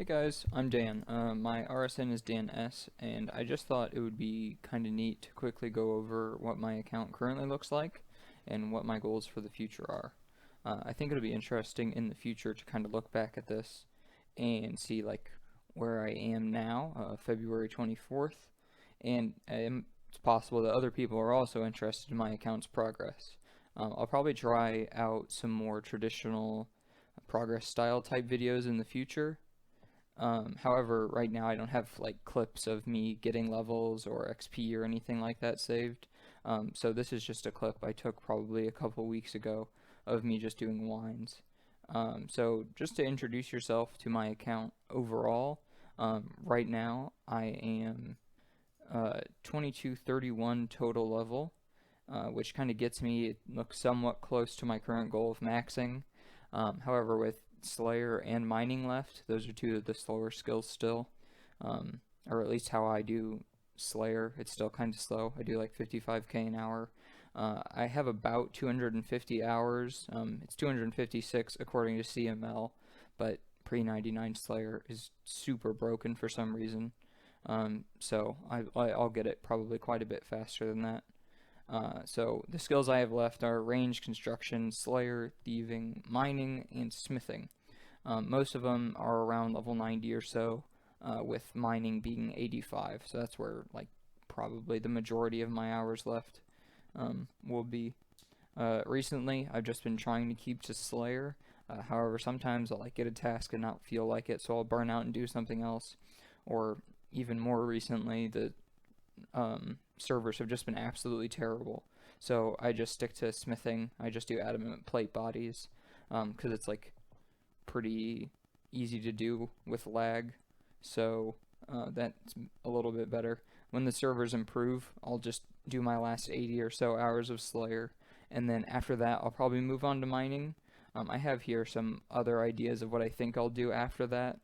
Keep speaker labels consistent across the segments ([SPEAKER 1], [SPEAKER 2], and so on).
[SPEAKER 1] Hey guys, I'm Dan. My RSN is Dan S, and I just thought it would be kind of neat to quickly go over what my account currently looks like and what my goals for the future are. I think it'll be interesting in the future to kind of look back at this and see like where I am now, February 24th, and it's possible that other people are also interested in my account's progress. I'll probably try out some more traditional progress style type videos in the future. However, right now I don't have like clips of me getting levels or XP or anything like that saved. So this is just a clip I took probably a couple weeks ago of me just doing wines. So just to introduce yourself to my account overall, right now I am 2231 total level, which kind of gets me, it looks somewhat close to my current goal of maxing. However, with Slayer and Mining left, those are two of the slower skills still. Or at least how I do Slayer, it's still kind of slow. I do like 55k an hour. I have about 250 hours. It's 256 according to CML, but pre-99 Slayer is super broken for some reason. So I'll get it probably quite a bit faster than that. So the skills I have left are range, construction, slayer, thieving, mining, and smithing. Most of them are around level 90 or so, with mining being 85. So that's where like probably the majority of my hours left will be. Recently, I've just been trying to keep to slayer. However, sometimes I'll like get a task and not feel like it, so I'll burn out and do something else. Or even more recently, the servers have just been absolutely terrible. So I just stick to smithing. I just do adamant plate bodies because it's like pretty easy to do with lag. So that's a little bit better. When the servers improve, I'll just do my last 80 or so hours of Slayer, and then after that, I'll probably move on to mining. I have here some other ideas of what I think I'll do after that,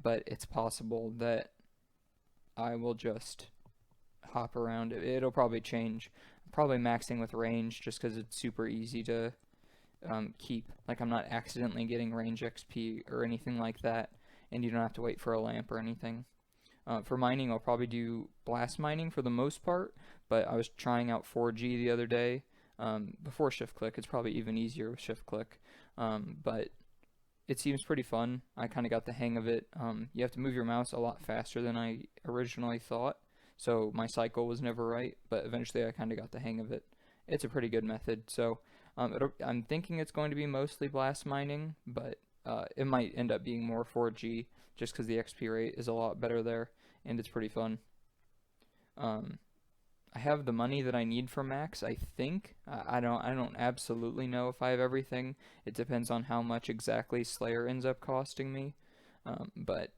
[SPEAKER 1] but it's possible that I will just hop around. It'll probably change. Probably maxing with range just because it's super easy to keep. Like I'm not accidentally getting range XP or anything like that, and you don't have to wait for a lamp or anything. For mining, I'll probably do blast mining for the most part, but I was trying out 4G the other day before shift click. It's probably even easier with shift click, but it seems pretty fun. I kind of got the hang of it. You have to move your mouse a lot faster than I originally thought, so my cycle was never right, but eventually I kind of got the hang of it. It's a pretty good method, so I'm thinking it's going to be mostly blast mining, but it might end up being more 4G just because the XP rate is a lot better there, and it's pretty fun. Um, I have the money that I need for max, I think. I don't absolutely know if I have everything. It depends on how much exactly Slayer ends up costing me. But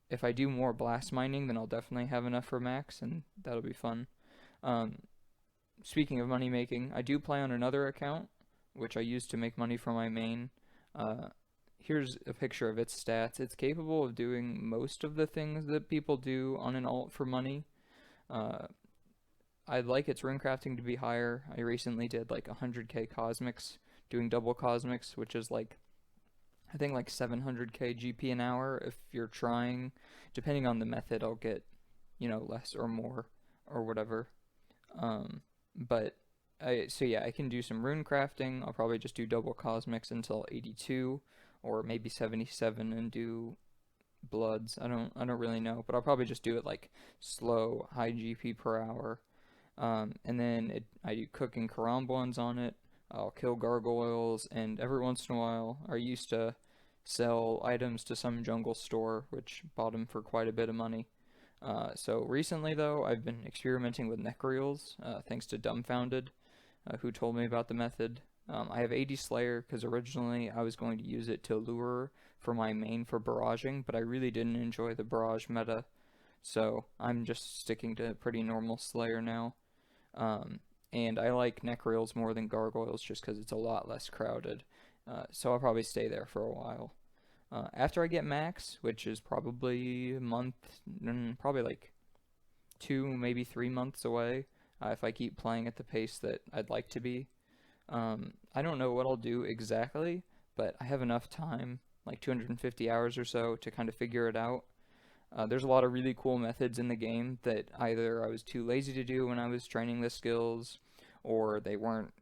[SPEAKER 1] if I do more blast mining, then I'll definitely have enough for max, and that'll be fun. Um, Speaking of money making, I do play on another account, which I use to make money for my main. Uh, Here's a picture of its stats. It's capable of doing most of the things that people do on an alt for money. Uh, I'd like its runecrafting to be higher. I recently did like 100k cosmics, doing double cosmics, which is like I think like 700k GP an hour if you're trying. Depending on the method, I'll get less or more or whatever. Um, but so yeah, I can do some rune crafting. I'll probably just do double cosmics until 82 or maybe 77 and do bloods. I don't really know, but I'll probably just do it like slow, high GP per hour. And then I do cooking karambwans on it. I'll kill gargoyles, and every once in a while, I used to sell items to some jungle store, which bought them for quite a bit of money. So recently, though, I've been experimenting with nechryaels, thanks to Dumbfounded, who told me about the method. I have 80 Slayer because originally I was going to use it to lure for my main for barraging, but I really didn't enjoy the barrage meta, so I'm just sticking to pretty normal Slayer now. Um, and I like nechryaels more than gargoyles just because it's a lot less crowded, so I'll probably stay there for a while. After I get max, which is probably a month, probably like 2, maybe 3 months away, if I keep playing at the pace that I'd like to be. I don't know what I'll do exactly, but I have enough time. like 250 hours or so to kind of figure it out. There's a lot of really cool methods in the game that either I was too lazy to do when I was training the skills, or they weren't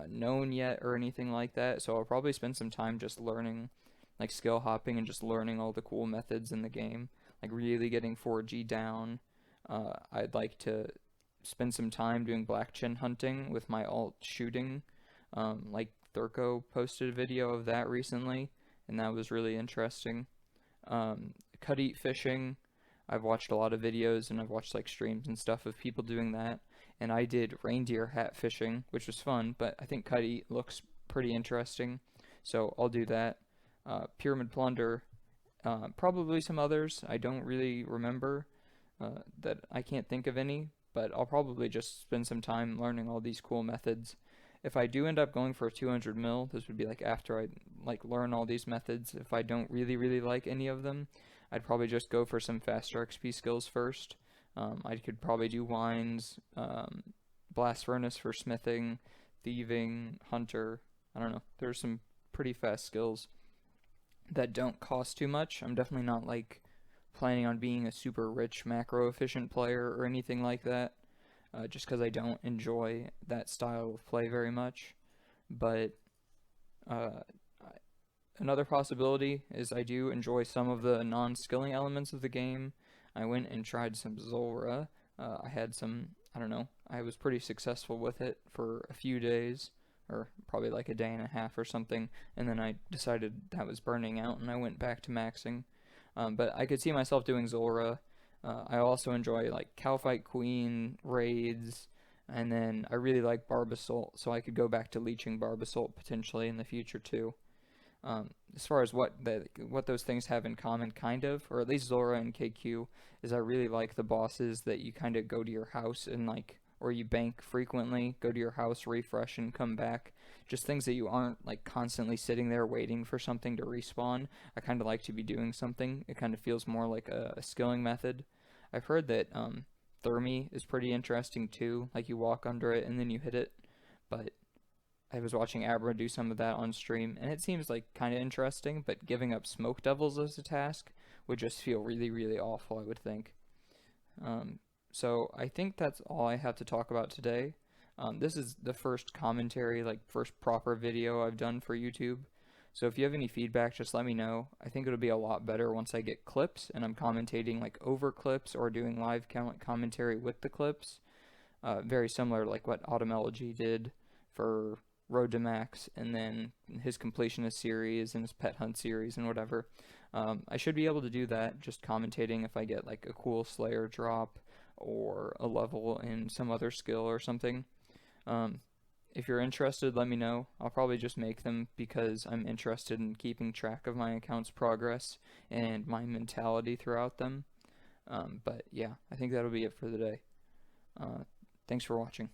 [SPEAKER 1] known yet or anything like that. So I'll probably spend some time just learning, like skill hopping and just learning all the cool methods in the game, like really getting 4G down. I'd like to spend some time doing black chin hunting with my alt shooting. Like Thurko posted a video of that recently, and that was really interesting. Cut eat fishing. I've watched a lot of videos and I've watched like streams and stuff of people doing that. And I did reindeer hat fishing, which was fun, but I think cut eat looks pretty interesting. So I'll do that. Pyramid plunder. Probably some others. I don't really remember that I can't think of any, but I'll probably just spend some time learning all these cool methods. If I do end up going for a 200 mil, this would be like after I like learn all these methods. If I don't really like any of them, I'd probably just go for some faster XP skills first. I could probably do wines, blast furnace for smithing, thieving, hunter. I don't know. There's some pretty fast skills that don't cost too much. I'm definitely not like planning on being a super rich macro efficient player or anything like that, just because I don't enjoy that style of play very much. But uh, another possibility is I do enjoy some of the non-skilling elements of the game. I went and tried some Zulrah. I had some, I don't know, I was pretty successful with it for a few days, or probably like a day and a half or something, and then I decided that was burning out and I went back to maxing. But I could see myself doing Zulrah. I also enjoy like Cowfight Queen raids, and then I really like Barbasol, so I could go back to leeching Barbasol potentially in the future too. As far as what those things have in common, kind of, or at least Zora and KQ, is I really like the bosses that you kind of go to your house and like, or you bank frequently, go to your house, refresh, and come back. Just things that you aren't like constantly sitting there waiting for something to respawn. I kind of like to be doing something. It kind of feels more like a skilling method. I've heard that Thermi is pretty interesting too. Like you walk under it and then you hit it, but I was watching Abra do some of that on stream, and it seems like kind of interesting, but giving up Smoke Devils as a task would just feel really awful, I would think. So I think that's all I have to talk about today. This is the first commentary, like first proper video I've done for YouTube. So if you have any feedback, just let me know. I think it'll be a lot better once I get clips and I'm commentating like over clips or doing live commentary with the clips. Very similar like what Automology did for Road to Max, and then his completionist series and his pet hunt series and whatever. I should be able to do that, just commentating if I get like a cool Slayer drop or a level in some other skill or something. If you're interested, let me know. I'll probably just make them because I'm interested in keeping track of my account's progress and my mentality throughout them. But yeah, I think that'll be it for the day. Thanks for watching.